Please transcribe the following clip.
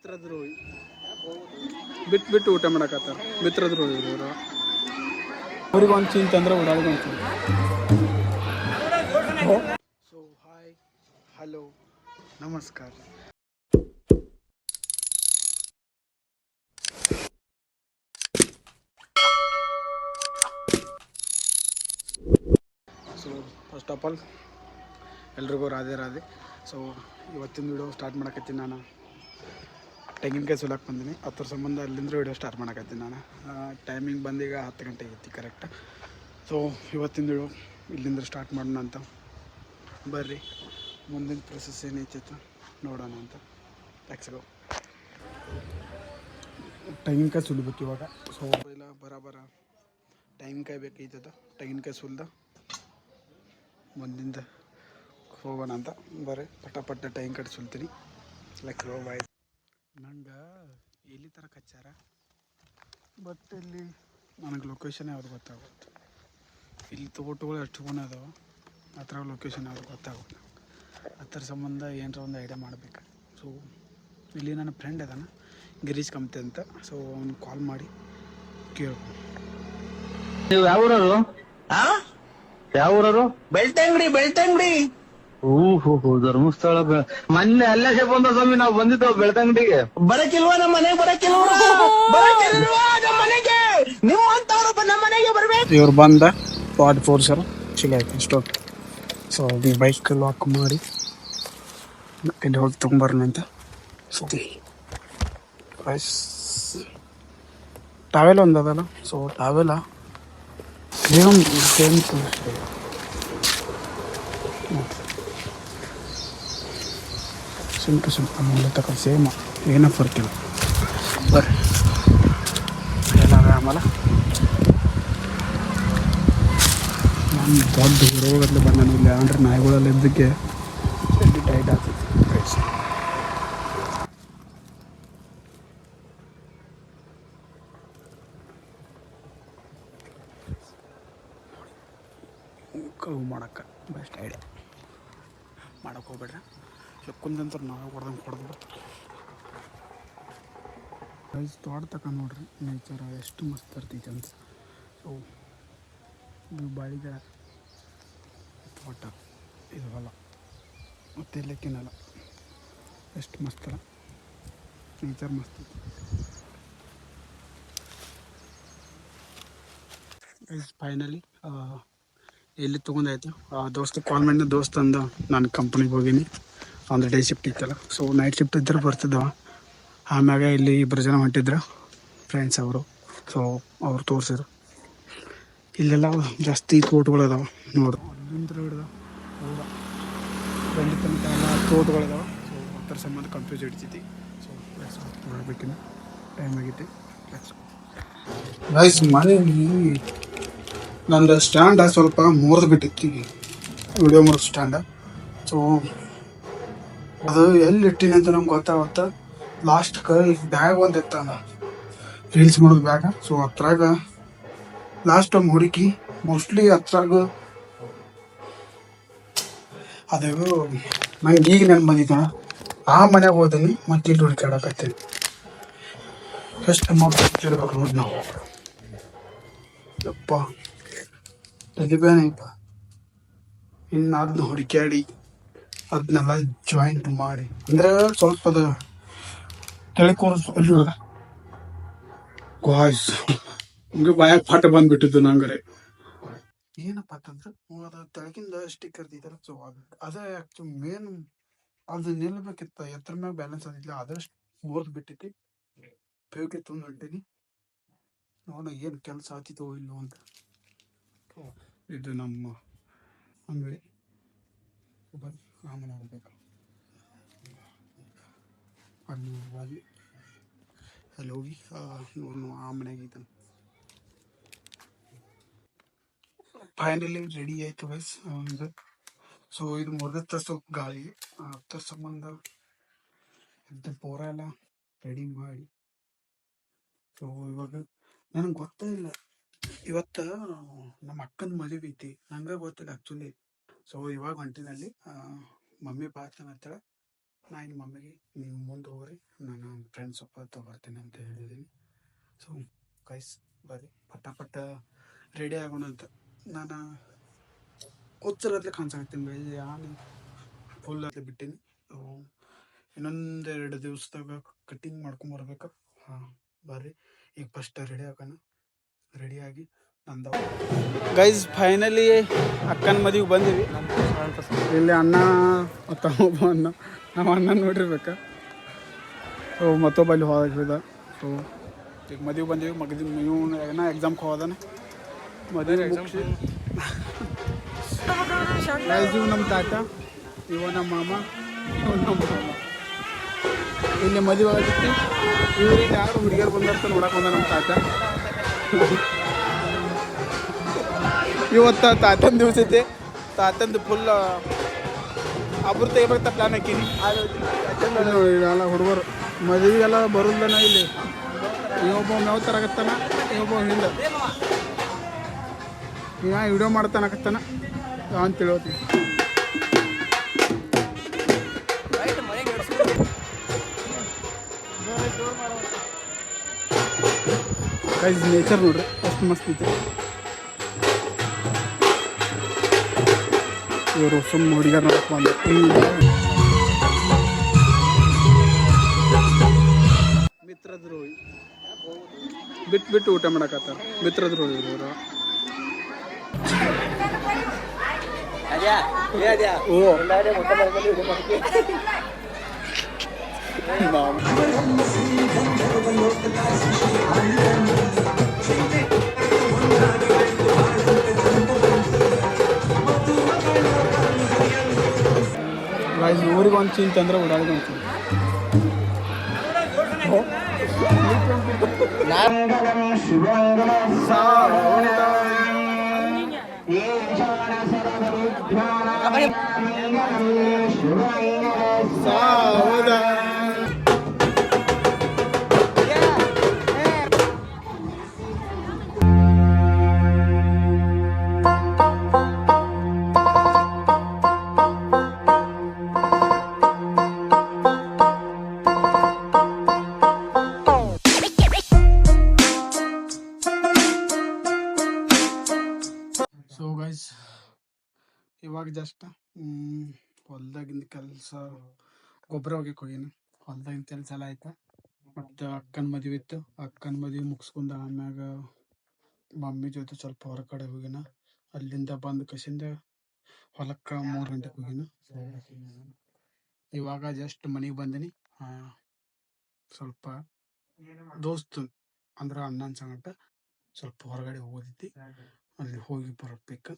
ಮಿತ್ರದ್ರೋಹಿ ಬಿಟ್ಟು ಊಟ ಮಾಡಕತ್ತಾರ. ಮಿತ್ರದ್ರೋಹಿ ಇವರು. ಅವ್ರಿಗೆ ಒಂದು ಚಿಂತೆ ಅಂದ್ರೆ ಓಡಾಡಿಗೆ ಒಂದು ಚಿಂತೆ. ಸೊ ಹಾಯ್, ಹಲೋ, ನಮಸ್ಕಾರ. ಸೊ ಫಸ್ಟ್ ಆಫ್ ಆಲ್ ಎಲ್ರಿಗೂ ರಾಧೆ ರಾಧೆ. ಸೊ ಇವತ್ತಿನ ವಿಡಿಯೋ ಸ್ಟಾರ್ಟ್ ಮಾಡಕತ್ತೀನಿ. ನಾನು ತೆಂಗಿನಕಾಯಿ ಸುಲಕ್ಕೆ ಬಂದೀನಿ. ಹತ್ತರ ಸಂಬಂಧ ಅಲ್ಲಿಂದ ವಿಡಿಯೋ ಸ್ಟಾರ್ಟ್ ಮಾಡಕತ್ತೀನಿ. ನಾನು ಟೈಮಿಂಗ್ ಬಂದೀಗ 10 ಗಂಟೆಗೆ ಐತಿ ಕರೆಕ್ಟ್. ಸೊ ಇವತ್ತಿನ ವಿಡಿಯೋ ಇಲ್ಲಿಂದ ಸ್ಟಾರ್ಟ್ ಮಾಡೋಣ ಅಂತ. ಬರ್ರಿ ಮುಂದಿನ ಪ್ರೊಸೆಸ್ ಏನೈತಿತ್ತು ನೋಡೋಣ ಅಂತ. ಟ್ಯಾಕ್ಸ್ಗಳು ತೆಂಗಿನಕಾಯಿ ಸುಲಿಬೇಕು ಇವಾಗ. ಸೊ ಇಲ್ಲ ಬರ ತೆಂಗಿನಕಾಯಿ ಬೇಕೈತದ. ತೆಂಗಿನಕಾಯಿ ಸುಲ್ದ ಮುಂದಿಂದ ಹೋಗೋಣ ಅಂತ. ಬರ್ರಿ ಪಟ್ಟ ತೆಂಗಿನಕಾಯಿ ಸುಲ್ತೀನಿ. ಲೈಕ್ ಬಾಯ್. ನಂಗೆ ಎಲ್ಲಿ ಥರ ಕಚ್ಚಾರ, ಬಟ್ ಇಲ್ಲಿ ನನಗೆ ಲೊಕೇಶನ್ ಯಾವ್ದು ಗೊತ್ತಾಗುತ್ತೆ. ಇಲ್ಲಿ ತೋಟಗಳು ಎಷ್ಟು ಗುಣ ಅದಾವೆ, ಆ ಥರ ಲೊಕೇಶನ್ ಯಾವ್ದು ಗೊತ್ತಾಗುತ್ತೆ. ಅದರ ಸಂಬಂಧ ಏನರ ಒಂದು ಐಡಿಯಾ ಮಾಡಬೇಕು. ಸೊ ಇಲ್ಲಿ ನನ್ನ ಫ್ರೆಂಡ್ ಅದಾನ ಗಿರೀಶ್ ಕಮ್ತೆ ಅಂತ. ಸೊ ಅವ್ನಿಗೆ ಕಾಲ್ ಮಾಡಿ ಕೇಳ್ಬೋದು. ನೀವು ಯಾವ ಊರವರು? ಬೆಳ್ತಂಗಡಿ. ಓಹೋ, ಧರ್ಮಸ್ಥಳ. ಮೊನ್ನೆ ಅಲ್ಲೇ ಬಂದ ಸ್ವಾಮಿ, ನಾವು ಬಂದಿದ್ದೇವೆ ಬೆಳ್ತಂಗಡಿಗೆ. ಬರಕಿಲ್ವಾ ನಮ್ಮ ಮನೆಗೆ? ಬರಕಿಲ್ವಾ ನಮ್ಮ ಮನೆಗೆ? ನಿಮ್ಮಂತವ್ರು ನಮ್ಮ ಮನೆಗೆ ಬರ್ಬೇಕು. ಇವ್ರು ಬಂದ ಪಾಡ್ ಫೋರ್ಸರ್ ಚಲೋ ಆಯ್ತು ಸ್ಟೋಕ್. ಸೊ ಬೈಕ್ ಲಾಕ್ ಮಾಡಿ ಇಲ್ಲಿ ಹೋಗಿ ತೊಗೊಂಬರೋಣ ಅಂತ. ಸುದ್ದಿ ಟಾವೆಲ್ ಒಂದು ಅದಲ್ಲ. ಸೊ ಟಾವೆಲ ಸೇಮ್ ಸಿಂಪಲ್ ಮೂಲ ತಕ ಸೇಮ್, ಏನೋ ಫರ್ಕಿಲ್ಲ. ಬರ್ರಿ ಎಲ್ಲ ಆಮೇಲೆ ನಾನು ದೊಡ್ಡ ರೋಗದಲ್ಲಿ ಬಂದಾನೆ. ಇಲ್ಲಿ ಅಂದ್ರೆ ನಾಯಿಗಳೆಲ್ಲ ಇದ್ದಕ್ಕೆ ಟೈಟ್ ಆಗ್ತೈತಿ. ಕಳುವು ಮಾಡೋಕ್ಕೆ ಬೆಸ್ಟ್ ಐಡಿಯಾ. ಮಾಡೋಕೆ ಹೋಗ್ಬೇಡ್ರಿ. ಕುಂದಂತ ನಾವು ಹೊಡೆದು ಬರ್ತಾರೆ. ಪ್ರೈಸ್ ತೋಟ ತಕ ನೋಡ್ರಿ, ನೇಚರ್ ಎಷ್ಟು ಮಸ್ತ್ ಇರ್ತೈತೆ ಅಂತ. ಸೊ ಇದು ಬಾಳಿಗೆ ತೋಟ, ಇದು ಹೊಲ ಮತ್ತು ಇಲ್ಲಕ್ಕಿನಲ್ಲ ಎಷ್ಟು ಮಸ್ತ್ ಅಲ್ಲ, ನೇಚರ್ ಮಸ್ತ್ ಐತಿ. ಫೈನಲಿ ಎಲ್ಲಿ ತೊಗೊಂಡಾಯ್ತು. ದೋಸ್ತ ಕಾಲ್ ಮಾಡಿ, ದೋಸ್ತ ಅಂದ ನಾನು ಕಂಪ್ನಿಗೆ ಹೋಗೀನಿ. ಅಂದರೆ ಡೇ ಶಿಫ್ಟ್ ಇತ್ತಲ್ಲ. ಸೊ ನೈಟ್ ಶಿಫ್ಟ್ ಇದ್ದರೆ ಬರ್ತಿದ್ದವ. ಆಮ್ಯಾಗ ಇಲ್ಲಿ 2 ಜನ ಹೊಂಟಿದ್ರು ಫ್ರೆಂಡ್ಸ್ ಅವರು. ಸೊ ಅವ್ರು ತೋರಿಸಿದ್ರು ಇಲ್ಲೆಲ್ಲ ಜಾಸ್ತಿ ತೋಟಗಳು ಅದಾವೆ ನೋಡ್ರಿ. ಅಲ್ಲಿಂದ ಹಿಡ್ದು ಹೌದಾ ಗಂಡಿ ತನಕ ಎಲ್ಲ ತೋಟಗಳಿದಾವೆ. ಸೊ ಅದರ ಸಂಬಂಧ ಕನ್ಫ್ಯೂಸ್ ಹಿಡಿತೈತಿ. ಸೊ ನೋಡ್ಬೇಕಿನ್ನ ಟೈಮ್ ಆಗೈತಿ. ಗೈಸ್ ಮನೇಲಿ ನಂದು ಸ್ಟ್ಯಾಂಡ ಸ್ವಲ್ಪ ಮುರಿದು ಬಿಟ್ಟಿತ್ತು, ವಿಡಿಯೋ ಮುರಿದು ಸ್ಟ್ಯಾಂಡ. ಸೊ ಅದು ಎಲ್ಲಿ ಇಟ್ಟಿನಿ ಅಂತ ನಮ್ಗೆ ಗೊತ್ತಾಗುತ್ತೆ. ಲಾಸ್ಟ್ ಬ್ಯಾಗ್ ಒಂದು ಇತ್ತಂದ ರೀಲ್ಸ್ ಮಾಡೋದು ಬ್ಯಾಗ. ಸೊ ಅದ್ರಾಗ ಲಾಸ್ಟ್ ಟೈಮ್ ಹುಡುಕಿ ಮೋಸ್ಟ್ಲಿ ಅದ್ರಾಗ ಅದು ನಂಗೆ ಈಗ ನೆನ್ಪು ಬಂದಿದ್ದ. ಆ ಮನೆಗೆ ಹೋದೀನಿ ಮತ್ತೆ ಇಲ್ಲಿ ಹುಡುಕಾಡಕತ್ತೀನಿ. ಎಷ್ಟು ಅಮೌಂಟ್ ಇರ್ಬೇಕು ನೋಡಿ ನಾವು. ಯಪ್ಪ ತಲೆಬೇನಪ್ಪ. ಇನ್ನು ಅದನ್ನ ಹುಡುಕ್ಯಾಡಿ ಅದನ್ನೆಲ್ಲ ಜಾಯಿಂಟ್ ಮಾಡಿ ಅಂದ್ರೆ ಸ್ವಲ್ಪ ಅದು ತಿಳ್ಕೊಂಡು ಗಾಯ್ಸ್ ಹಂಗೆ ಬಾಯಾಗ ಪಾಠ ಬಂದ್ಬಿಟ್ಟಿದ್ದು ನಂಗರೆ. ಏನಪ್ಪ ಅಂತಂದ್ರೆ ಅದು ತೆಳಗಿಂದ ಸ್ಟಿಕ್ಕರ್ ಇದ್ದಿದ್ದಲ್ಲ. ಸೊ ಅದೇ ಆ್ಯಕ್ಚುಲಿ ಮೇನ್ ಅದು ನಿಲ್ಬೇಕಿತ್ತ. ಎತ್ತರ ಮ್ಯಾಗ ಬ್ಯಾಲೆನ್ಸ್ ಆಗಿಲ್ಲ, ಅದಷ್ಟು ಮುರಿದು ಬಿಟ್ಟೈತಿ. ಬೇಕೆ ತುಂಬ ಹೊಂಟೀನಿ ನೋಡ ಏನು ಕೆಲಸ ಆಗ್ತಿತ್ತೋ ಇಲ್ಲೋ ಅಂತ. ಇದು ನಮ್ಮ ಅಂಗಡಿ ಆಮೇಲೆ ನೋಡ್ಬೇಕು. ಅಲ್ಲಿ ಹೋಗಿ ಇವನು ಆ ಮನೆಗೆ ಇದ್ದಾನೆ. ಫೈನಲಿ ರೆಡಿ ಆಯ್ತು ಗೈಸ್. ಸೊ ಇದು ಮುರಿದ ಸ್ವಲ್ಪ ಗಾಳಿ ಅದರ ಸಂಬಂಧ ಇದು ಪೂರ ಎಲ್ಲ ರೆಡಿ ಮಾಡಿ. ಸೊ ಇವಾಗ ನನಗೆ ಗೊತ್ತೇ ಇಲ್ಲ, ಇವತ್ತು ನಮ್ಮ ಅಕ್ಕನ ಮದುವೆ ಐತಿ, ನಂಗೆ ಗೊತ್ತಿಲ್ಲ ಆ್ಯಕ್ಚುಲಿ. ಸೊ ಇವಾಗ ಹೊಂಟಿನಲ್ಲಿ ಮಮ್ಮಿ ಬಾರ್ತೇನೆ ಅಂತೇಳಿ ನಾ ಇನ್ನು ಮಮ್ಮಿಗೆ ನೀವು ಮುಂದೆ ಹೋಗ್ರಿ, ನಾನು ಫ್ರೆಂಡ್ಸ್ ಸ್ವಲ್ಪ ತೊಗೊಳ್ತೀನಿ ಅಂತ ಹೇಳಿದ್ದೀನಿ. ಸೊ ಗೈಸ್ ಬರ್ರಿ ಪಟ್ಟ ರೆಡಿ ಆಗೋಣ ಅಂತ. ನಾನು ಹುಚ್ಚರತ್ಲೆ ಕಾಣಿಸಾಕತ್ತೀನಿ ಬೈ, ನಾನು ಫುಲ್ ಅತ್ಲೆ ಬಿಟ್ಟೀನಿ. ಇನ್ನೊಂದೆರಡು ದಿವಸದಾಗ ಕಟ್ಟಿಂಗ್ ಮಾಡ್ಕೊಂಬರ್ಬೇಕು. ಹಾಂ ಬರ್ರಿ ಈಗ ಫಸ್ಟ್ ರೆಡಿ ಆಗೋಣ. ರೆಡಿಯಾಗಿ ನಂದು ಗೈಸ್ ಫೈನಲಿ ಅಕ್ಕನ ಮದುವೆಗೆ ಬಂದೀವಿ. ಇಲ್ಲಿ ಅಣ್ಣ ಮತ್ತೊಬ್ಬ ಅಣ್ಣ, ನಾವು ಅಣ್ಣ ನೋಡಿರ್ಬೇಕಾ. ಸೊ ಮತ್ತೊಬ್ಬ ಅಲ್ಲಿ ಹೋಗಿದ. ಸೊ ಈಗ ಮದುವೆ ಬಂದೀವಿ. ನೀವು ಏನೋ ಎಕ್ಸಾಮ್ಗೆ ಹೋದಾನ ಮದುವೆ ಮುಗಿಸಿ ಗೈಸ್ ಇವು ನಮ್ಮ ತಾತ, ಇವ ನಮ್ಮ ಮಾಮ, ಇವ ನಮ್ಮ ಮಾಮ. ಇಲ್ಲಿ ಮದುವೆ ಆಗತ್ತೆ. ಇವ್ರಿಗೆ ಯಾರು ಹುಡುಗಿಯರು ಬಂದರ್ತ ನೋಡಕ್ಕೆ ಬಂದ ನಮ್ಮ ತಾತ. ಇವತ್ತು ತಾತನ ದಿವಸ ಐತೆ. ತಾತಂದು ಫುಲ್ ಅಬ್ರು ತೆಗಿಬೇಕಂತ ಪ್ಲ್ಯಾನ್ ಹಾಕೀನಿ. ಎಲ್ಲ ಹುಡುಗರು ಮದುವೆಗೆಲ್ಲ ಬರೋದನ ಇಲ್ಲಿ. ಇವೊಬ್ಬ ಮೇವು ತರಕತ್ತಾನ, ಇವೊಬ್ಬ ಹಿಂದೆ ಇವ ವಿಡಿಯೋ ಮಾಡ್ತಾನಕತ್ತಾನ ಅಂತ ತಿಳೋತಿ. ಗೈಸ್ ನೇಚರ್ ನೋಡ್ರಿ ಎಷ್ಟು ಮಸ್ತ್ ಐತೆ. ಇವರು ಸುಮ್ಮ ಹುಡುಗಿಯರ್ ನೋಡಕ್ ಬಂದು ಮಿತ್ರದ್ರೋಹಿ ಬಿಟ್ಟು ಊಟ ಮಾಡಕತ್ತಾರ. ಮಿತ್ರದ್ರೋಹಿ ಇವರು. ಓ ಊರಿಗೆ ಒಂದು ಚೀನ್ ತಂದ್ರೆ ಓಡಾಡಿಗೆ ಒಂದು ಚೀನ್. ಸೊ ಗೈಸ್ ಇವಾಗ ಜಸ್ಟ್ ಹೊಲ್ದಾಗಿಂದ ಕೆಲಸ ಗೊಬ್ಬರ ಹೋಗ್ಯಕ್ಕೆ ಹೋಗಿನ. ಹೊಲ್ದಾಗಿನ ಕೆಲಸ ಎಲ್ಲ ಆಯ್ತಾ. ಮತ್ತು ಅಕ್ಕನ ಮದುವೆ ಇತ್ತು. ಅಕ್ಕನ ಮದುವೆ ಮುಗಿಸ್ಕೊಂಡು ಆಮ್ಯಾಗ ಮಮ್ಮಿ ಜೊತೆ ಸ್ವಲ್ಪ ಹೊರಗಡೆ ಹೋಗಿನ. ಅಲ್ಲಿಂದ ಬಂದು ಕಸಿಂದ ಹೊಲಕ್ಕೆ 3 ಗಂಟೆಗೆ ಹೋಗಿನ. ಇವಾಗ ಜಸ್ಟ್ ಮನೆಗೆ ಬಂದೀನಿ. ಸ್ವಲ್ಪ ದೋಸ್ತ ಅಂದ್ರೆ ಅಣ್ಣನ ಸಂಗಟ ಸ್ವಲ್ಪ ಹೊರಗಡೆ ಹೋಗೋದೈತಿ, ಅಲ್ಲಿ ಹೋಗಿ ಬರಬೇಕು.